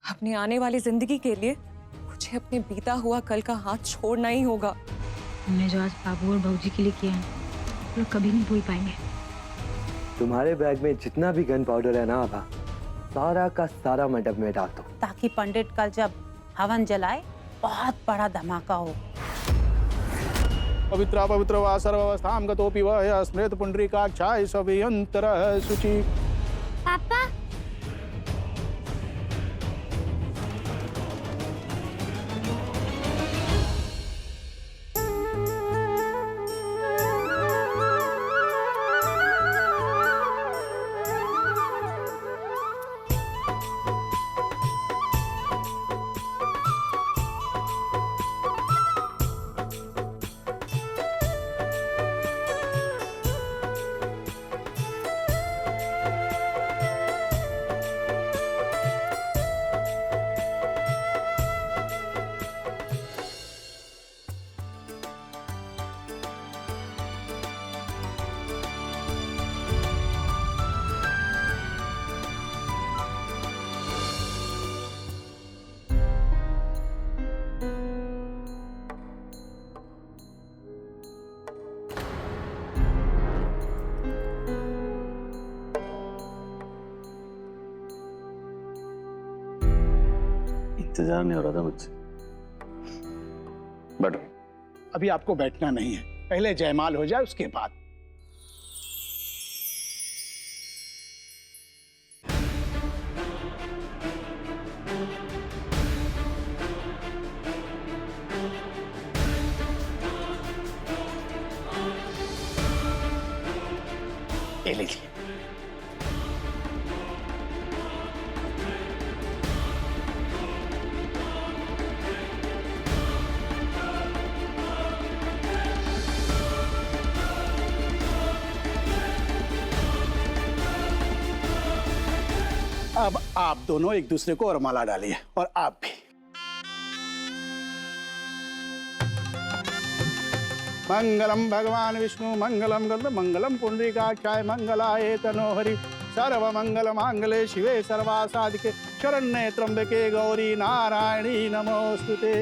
अपनी आने वाली जिंदगी के लिए मुझे अपने बीता हुआ कल का हाथ छोड़ना ही होगा। हमने जो आज बाबू और भाऊजी के लिए किया है वो कभी नहीं भूल पाएंगे। तुम्हारे बैग में जितना भी गन पाउडर है ना आभा, सारा का सारा मंडप में डाल दो, ताकि पंडित कल जब हवन जलाए बहुत बड़ा धमाका हो। पवित्रा पवित्र वा सर्वावस्थां गतोपि वः स्मृत पुंडरीकाक्षाय सवियंतरः शुचि। पापा इंतजार नहीं हो रहा था मुझसे। बैठो। अभी आपको बैठना नहीं है, पहले जयमाल हो जाए उसके बाद। ये लीजिए। अब आप दोनों एक दूसरे को और माला डालिए, और आप भी। मंगलम भगवान विष्णु मंगलम गरुड़ मंगलम पुंडरीकाक्षाय मंगलाय तनोहरि सर्व मंगल मांगले शिवे सर्वासाधिके शरण्ये त्र्यंबके गौरी नारायणी नमोस्तुते।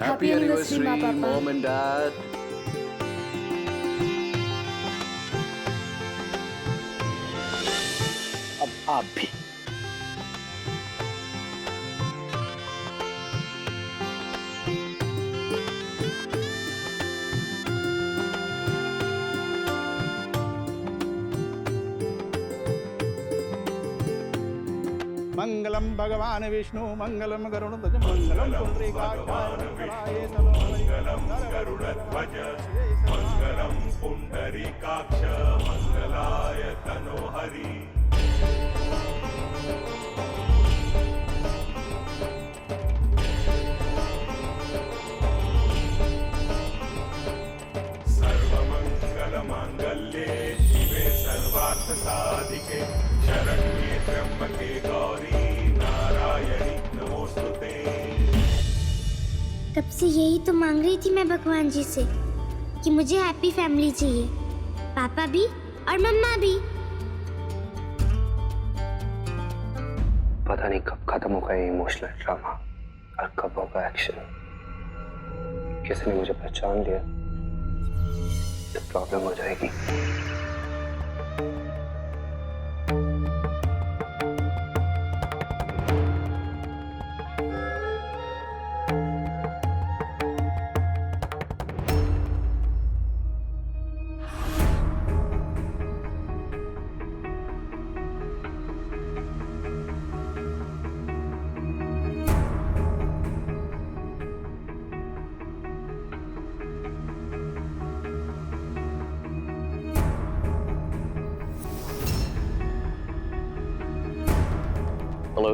Happy anniversary mom and dad. अब आप भी। मंगलम भगवान विष्णु मंगलम गरुड़ध्वज मंगलम पुंडरीकाक्षाय मंगलाय तनोहरि मंगलम गरुड़ध्वज मंगलम पुंडरीकाक्ष मंगलाय तनोहरि। सर्वमंगलमांगल्ये शिवे सर्वार्थसाधिके शरण्ये त्र्यंबके गौरी नारायणी नमोस्तुते। तब से यही तो मांग रही थी मैं भगवान जी से कि मुझे हैप्पी फैमिली चाहिए, पापा भी और मम्मा भी। पता नहीं कब खत्म होगा ये इमोशनल ड्रामा और कब होगा एक्शन। किसी ने मुझे पहचान लिया तो प्रॉब्लम हो जाएगी। हेलो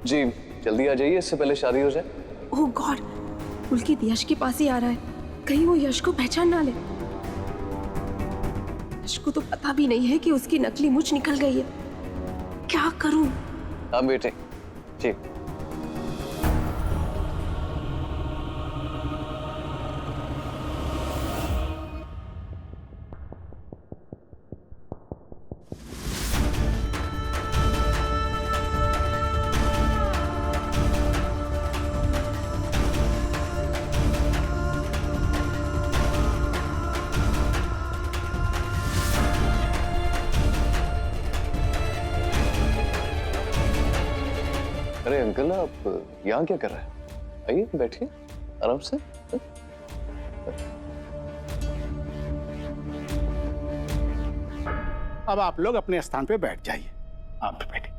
जी, जल्दी आ जाइए, इससे पहले शादी हो जाए। ओह गॉड, पुलकित यश के पास ही आ रहा है, कहीं वो यश को पहचान ना ले। यश को तो पता भी नहीं है कि उसकी नकली मूंछ निकल गई है। क्या करूं? हाँ बेटे जी। अरे अंकल, आप यहाँ क्या कर रहे हैं? आइए बैठिए आराम से। अब आप लोग अपने स्थान पे बैठ जाइए। आप भी बैठिए।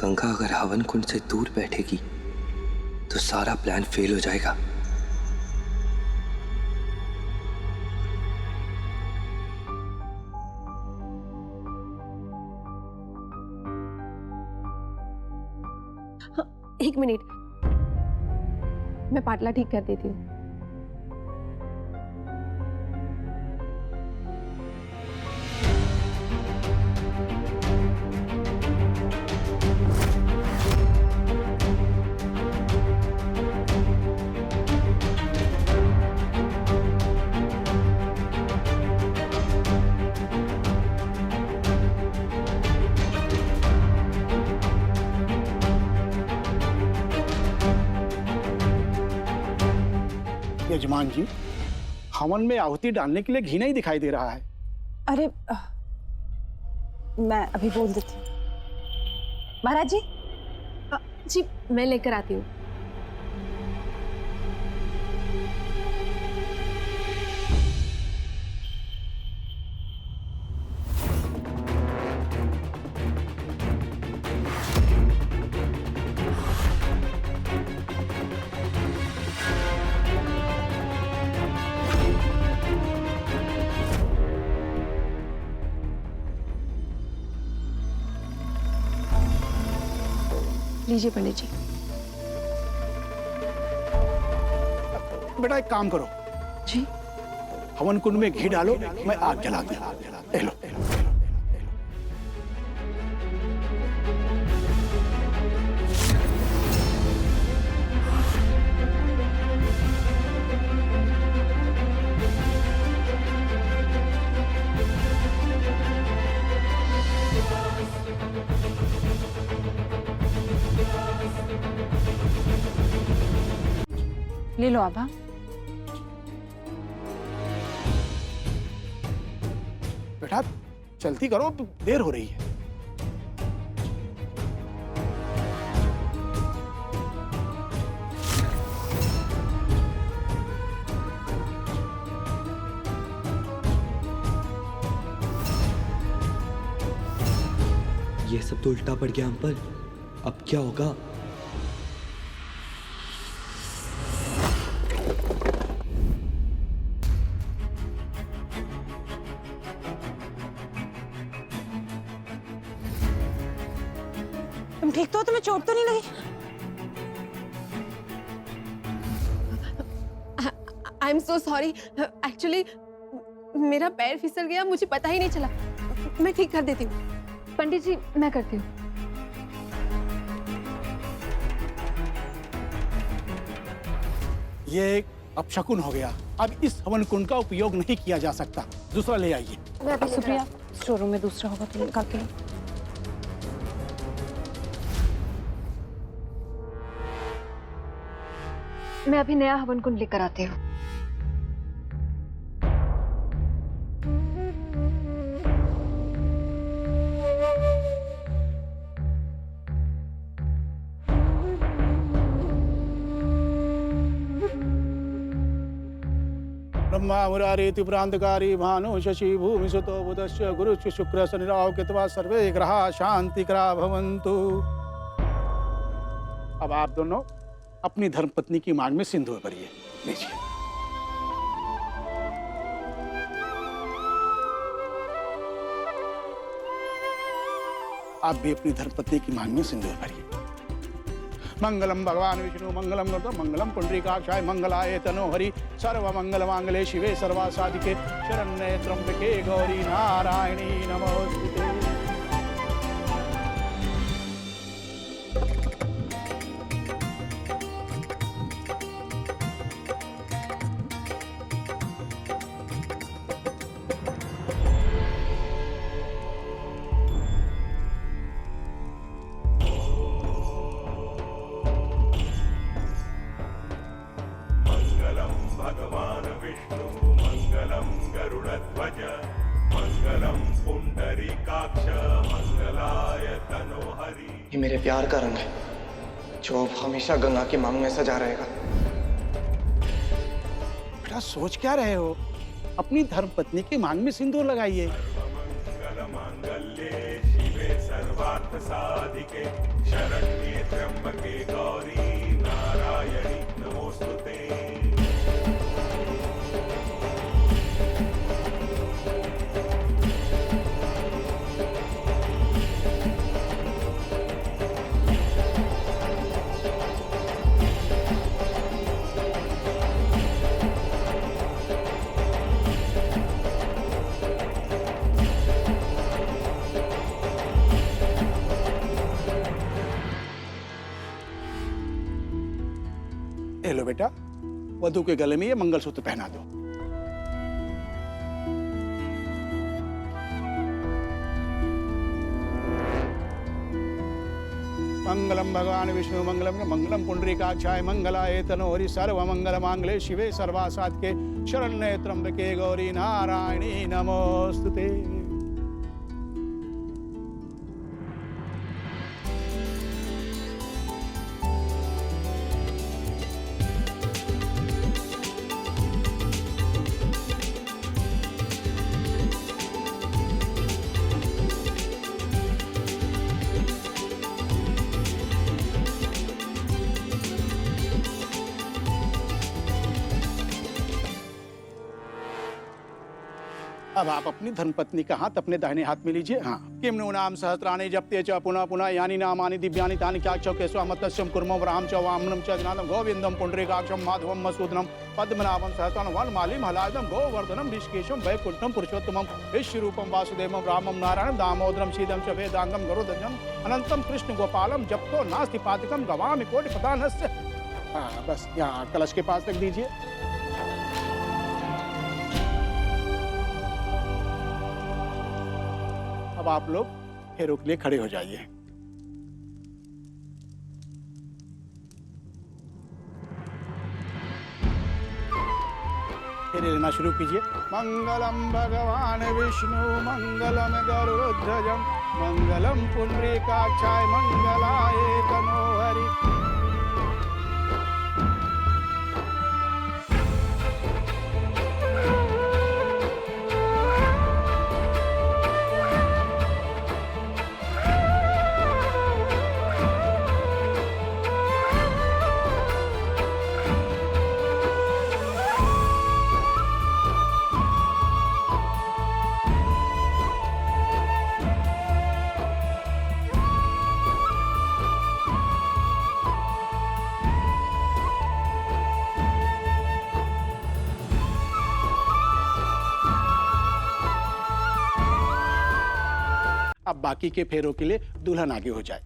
गंगा अगर हवन कुंड से दूर बैठेगी तो सारा प्लान फेल हो जाएगा। एक मिनट, मैं पाटला ठीक कर देती हूँ। यजमान जी, हवन में आहुति डालने के लिए घी नहीं दिखाई दे रहा है। अरे मैं अभी बोल देती हूँ। महाराज जी, जी मैं लेकर आती हूँ। लीजिए पंडित जी। बेटा एक काम करो जी। हवन कुंड में घी डालो, मैं आग जला दूं। लो। ले लो आभा। बेटा जल्दी करो, देर हो रही है। ये सब तो उल्टा पड़ गया अंकल, अब क्या होगा? तुम ठीक तो हो? तुम्हें चोट तो नहीं लगी? I am so sorry, actually मेरा पैर फिसल गया, मुझे पता ही नहीं चला। मैं ठीक कर देती हूँ। पंडित जी मैं करती हूँ। ये एक अपशकुन हो गया। अब इस हवन कुंड का उपयोग नहीं किया जा सकता। दूसरा ले आइए। सुप्रिया, स्टोर रूम में दूसरा होगा तो निकाल के लो। मैं अभी नया हवन कुंड लेकर आती हूँ। ब्रह्मा मुरारी त्रिपुरांतकारी भानु शशि भूमि सुतो बुधस्य गुरुश्च शुक्र शनि राहु केतु सर्वे ग्रहा शांतिकरा भवन्तु। अब आप दोनों अपनी धर्मपत्नी की मांग में सिंदूर भरिए। लीजिए। आप भी अपनी धर्मपत्नी की मांग में सिंदूर भरिए। मंगलम भगवान विष्णु मंगलम गरुड़ मंगलम पुंडरीकाक्षाय मंगलाय तनोहरि सर्व मंगल मांगले शिवे सर्वा साधिके शरण्ये त्र्यंबके गौरी नारायणी नमोस्तुते। भगवान विष्णु मंगलम गरुड़ध्वज ये मेरे प्यार का रंग है जो अब हमेशा गंगा की मांग में सजा रहेगा। बेटा सोच क्या रहे हो? अपनी धर्मपत्नी की मांग में सिंदूर लगाइए। ले लो बेटा, वधू के गले में ये मंगलसूत्र पहना दो। मंगलम भगवान विष्णु मंगलम मंगलम पुंडरीकाक्षाय मंगलाय तनोहरि सर्व मंगल मांगले शिवे सर्वासाधिके शरण्ये त्र्यंबके गौरी नारायणी नमोस्तुते। अब आप अपनी धर्मपत्नी का हाथ अपने दाहिने हाथ में लीजिए। हाँ, किम नु नाम सहस्राणि जपते च पुनः पुनः यानी नामानि दिव्यानि तानि चाक्षौ केशव मत्स्यम कुर्मं राम च वामनम च जनादम गोविंदम पुंडरीकाक्षम माधवम मसूदनम पद्मनाभम सहस्रनाम वनमालिम हलादम गोवर्धनम ऋषिकेशम वैकुंठम पुरुषोत्तमम विश्वरूपम वासुदेवम रामम नारायणम दामोदरम सीदम च वेदांगम गरुड़ध्वजम अनंतम कृष्ण गोपालम जपतो नास्ति पातकम गवामि कोटि प्रधानस्य। हाँ, बस यहाँ कलश के पास रख दीजिए। अब आप लोग फेरों के लिए खड़े हो जाइए। फेरे लेना शुरू कीजिए। मंगलम भगवान विष्णु मंगलम गरुड़ध्वजम मंगलम पुंडरीकाक्षाय मंगलाय तनोहरि। अब बाकी के फेरों के लिए दुल्हन आगे हो जाए।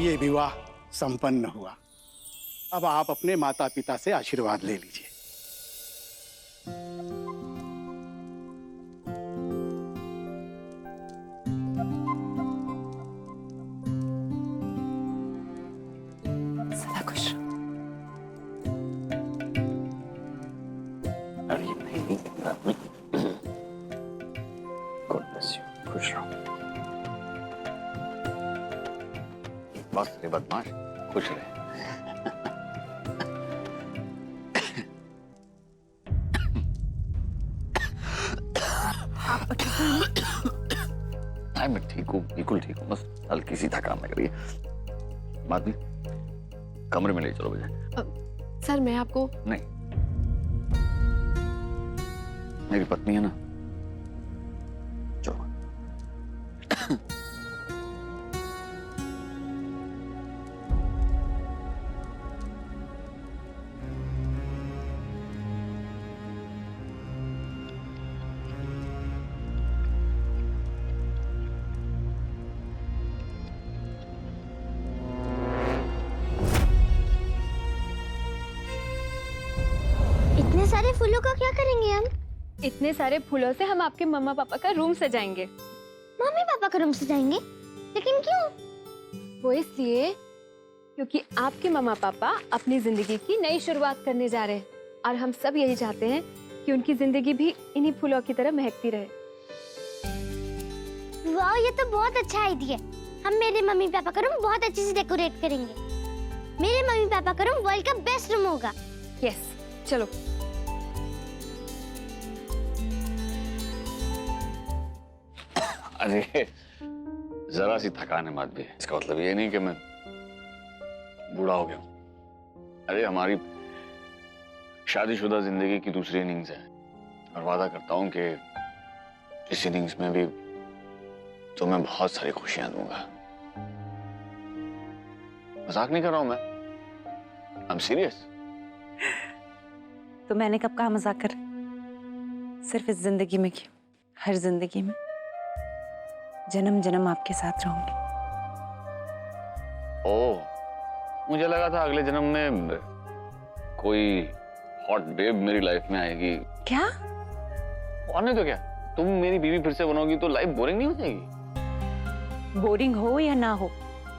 ये विवाह संपन्न हुआ। अब आप अपने माता पिता से आशीर्वाद ले लीजिए। सदा खुश रहो। अरे नहीं, गॉड ब्लेस यू, खुश रहो। बस रे बदमाश, खुश रहे। मैं ठीक हूँ, बिल्कुल ठीक हूँ, बस हल्की सी थकान लग रही है। बात नहीं, कमरे में ले चलो मुझे। सर मैं आपको नहीं, मेरी पत्नी है ना, चलो। सारे फूलों का क्या करेंगे हम? इतने सारे फूलों से हम आपके मम्मा पापा का रूम सजाएंगे। मम्मी पापा का रूम सजाएंगे? लेकिन क्यों? वो इसलिए क्योंकि आपके मम्मा पापा अपनी जिंदगी की नई शुरुआत करने जा रहे हैं और हम सब यही चाहते हैं कि उनकी जिंदगी भी इन्हीं फूलों की तरह महकती रहे। वाह, ये तो बहुत अच्छा आइडिया है। हम मेरे मम्मी पापा का रूम बहुत अच्छे से डेकोरेट करेंगे। मेरे मम्मी पापा का रूम वर्ल्ड का बेस्ट रूम होगा। यस, चलो। अरे जरा सी थकान है माधवी, इसका मतलब ये नहीं कि मैं बूढ़ा हो गया हूं। अरे हमारी शादीशुदा जिंदगी की दूसरी इनिंग्स है और वादा करता हूं कि इस इनिंग्स में भी तुम्हें बहुत सारी खुशियां दूंगा। मजाक नहीं कर रहा हूं मैं, आई एम सीरियस। तो मैंने कब कहा मजाक कर? सिर्फ इस जिंदगी में क्यों, हर जिंदगी में जन्म जन्म आपके साथ रहूंगी। ओह, मुझे लगा था अगले जन्म में कोई हॉट बेब मेरी लाइफ में आएगी। क्या? और नहीं तो क्या, तुम मेरी बीवी फिर से बनोगी तो लाइफ बोरिंग नहीं हो जाएगी? बोरिंग हो या ना हो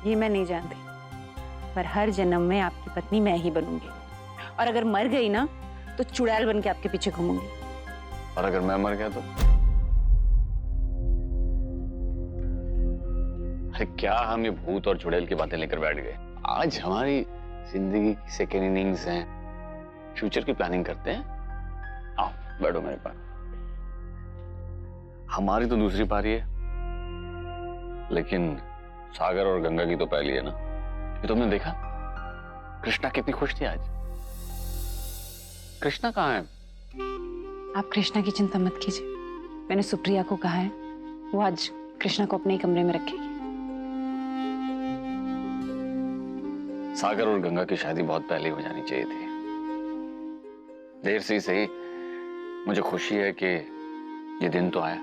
ये मैं नहीं जानती, पर हर जन्म में आपकी पत्नी मैं ही बनूंगी। और अगर मर गई ना तो चुड़ैल बन के आपके पीछे घूमूंगी। और अगर मैं मर गया तो? अरे क्या हम ये भूत और चुड़ैल की बातें लेकर बैठ गए? आज हमारी जिंदगी की सेकेंड इनिंग्स है, फ्यूचर की प्लानिंग करते हैं। आओ बैठो मेरे पास। हमारी तो दूसरी पारी है, लेकिन सागर और गंगा की तो पहली है ना। ये तुमने देखा कृष्णा कितनी खुश थी आज? कृष्णा कहाँ है? आप कृष्णा की चिंता मत कीजिए, मैंने सुप्रिया को कहा है, वो आज कृष्णा को अपने ही कमरे में रखेगी। सागर और गंगा की शादी बहुत पहले हो जानी चाहिए थी। देर से ही सही, मुझे खुशी है कि ये दिन तो आया।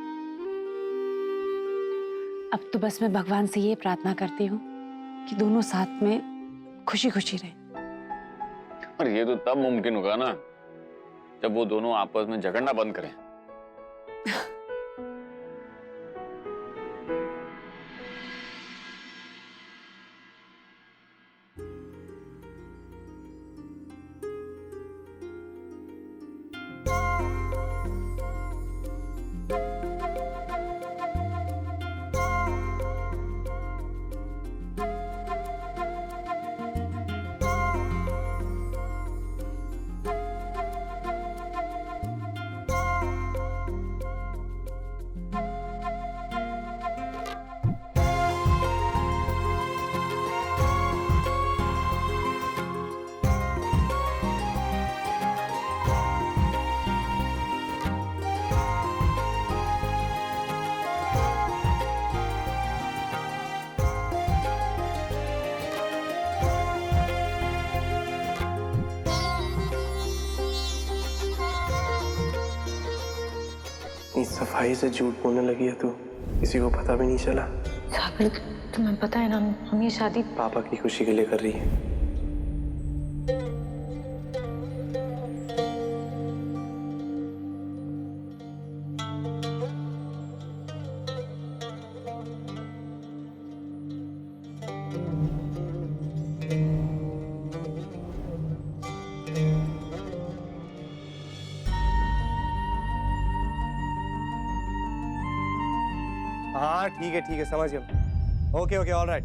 अब तो बस मैं भगवान से ये प्रार्थना करती हूँ कि दोनों साथ में खुशी खुशी रहें। और ये तो तब मुमकिन होगा ना जब वो दोनों आपस में झगड़ना बंद करें। इतनी सफाई से झूठ बोलने लगी है तू, किसी को पता भी नहीं चला। सागर, तुम्हें पता है ना हम ये शादी पापा की खुशी के लिए कर रही है। हाँ ठीक है समझ गया। Okay all right.